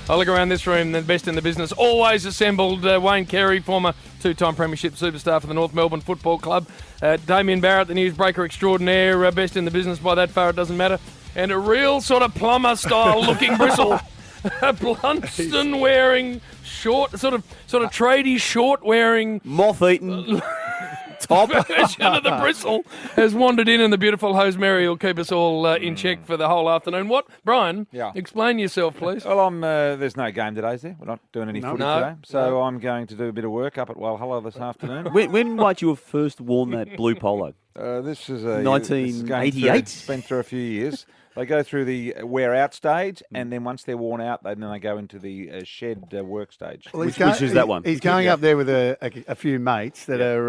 I look around this room, the best in the business, always assembled. Wayne Carey, former two-time premiership superstar for the North Melbourne Football Club. Damien Barrett, the newsbreaker extraordinaire, best in the business by that far, it doesn't matter. And a real sort of plumber-style looking bristle. A Blunston wearing short, sort of tradie short wearing moth-eaten top version of the bristle has wandered in, and the beautiful Hose Mary will keep us all in check for the whole afternoon. What, Brian? Yeah. Explain yourself, please. Well, there's no game today, is there? We're not doing any footy today. So I'm going to do a bit of work up at Walhalla this afternoon. When might you have first worn that blue polo? This is a 1988. It's been through a few years. They go through the wear-out stage, and then once they're worn out, then they go into the shed work stage. Well, which is that one? He's going up there with a few mates that are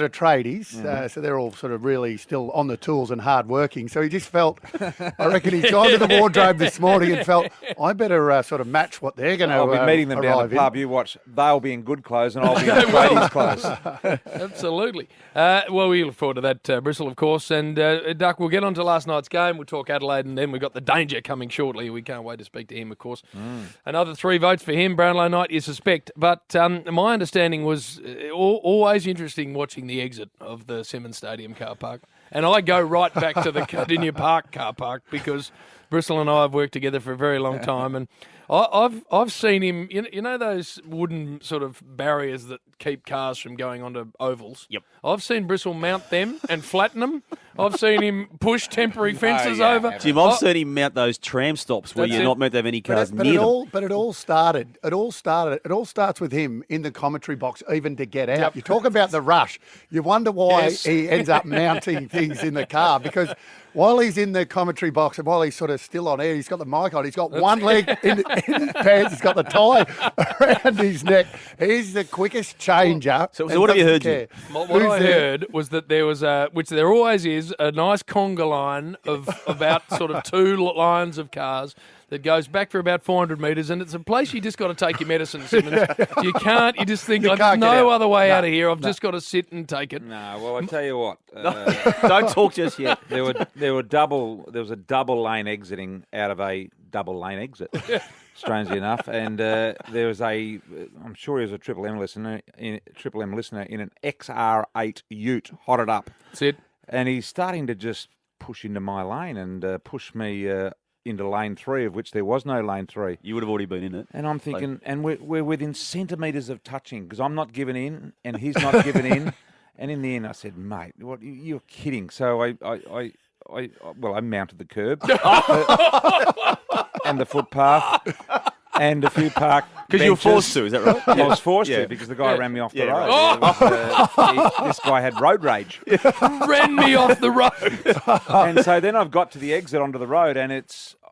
tradies, so they're all sort of really still on the tools and hard working. So he just felt, I reckon he's gone to the wardrobe this morning and felt, I better sort of match what they're going to I'll be meeting them down the pub. in. You watch, they'll be in good clothes and I'll be in tradies clothes. Absolutely. Well, we look forward to that, Bristol, of course. And, Duck, we'll get on to last night's game. We'll talk Adelaide, and then we've got the Danger coming shortly. We can't wait to speak to him, of course. Another 3 votes for him. Brownlow night, you suspect. But my understanding was always interesting watching the exit of the Simmons Stadium car park. And I go right back to the Cardinia Park car park because Bristol and I have worked together for a very long time, and I've seen him. You know those wooden sort of barriers that keep cars from going onto ovals. Yep. I've seen Bristol mount them and flatten them. I've seen him push temporary fences over. Jim, I've seen him mount those tram stops where you're not meant to have any cars near them. But it all starts with him in the commentary box, even to get out. Yep. You talk about the rush. You wonder why he ends up mounting things in the car, because while he's in the commentary box and while he's sort of still on air, he's got the mic on. He's got one leg in his pants. He's got the tie around his neck. He's the quickest changer. So what have you heard, Jim? What I heard was that there was which there always is, a nice conga line of about sort of 2 lines of cars that goes back for about 400 metres, and it's a place you just got to take your medicine, Simmons. You can't. You just think, there's no other way out of here. I've just got to sit and take it. No, well, I tell you what. Don't talk just yet. There was a double lane exiting out of a double lane exit, strangely enough. And there was I'm sure he was a Triple M listener in an XR8 Ute, hotted up. That's it. And he's starting to just push into my lane and push me into lane 3, of which there was no lane 3. You would have already been in it. And I'm thinking, and we're within centimetres of touching, because I'm not giving in and he's not giving in. And in the end, I said, mate, what? You're kidding. So I mounted the curb and the footpath and a few park because you were forced to, is that right? I was forced to, because the guy ran me off the road. Right. This guy had road rage. Ran me off the road. And so then I've got to the exit onto the road, and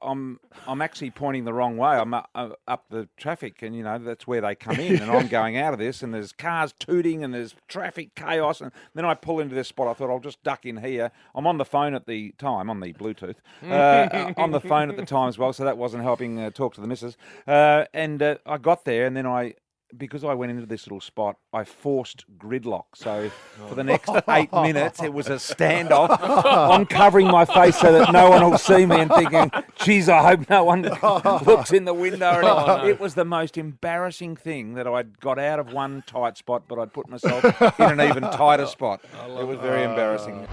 I'm actually pointing the wrong way. I'm up the traffic, and that's where they come in, and I'm going out of this, and there's cars tooting, and there's traffic chaos, and then I pull into this spot. I thought I'll just duck in here. I'm on the phone at the time, on the Bluetooth, on the phone at the time as well, so that wasn't helping talk to the missus. And I got there, and then because I went into this little spot, I forced gridlock. So for the next 8 minutes, it was a standoff. I'm covering my face so that no one will see me, and thinking, geez, I hope no one looks in the window. And it was the most embarrassing thing that I'd got out of one tight spot, but I'd put myself in an even tighter spot. It was very embarrassing.